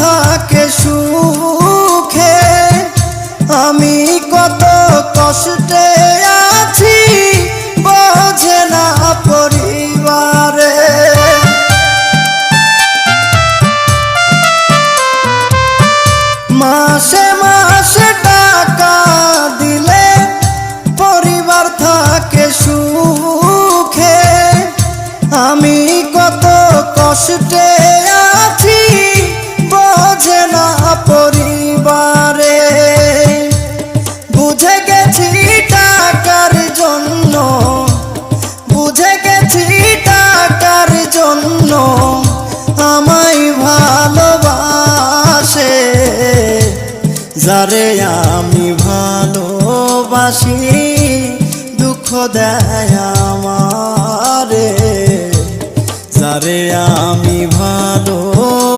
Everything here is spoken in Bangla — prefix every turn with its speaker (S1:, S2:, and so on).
S1: থাকে সুখে, আমি কত কষ্টে আছি বোঝে না পরিবারে। মাসে মাসে টাকা দিলে পরিবার থাকে সুখে, আমি কত কষ্টে আছি বোঝে না পরিবারে। বুঝে গেছি টাকার জন্য, বুঝে গেছি টাকার জন্য আমায় ভালোবাসে, যারে আমি ভালোবাসি দুঃখ দেয় আমারে, যারে আমি ভালো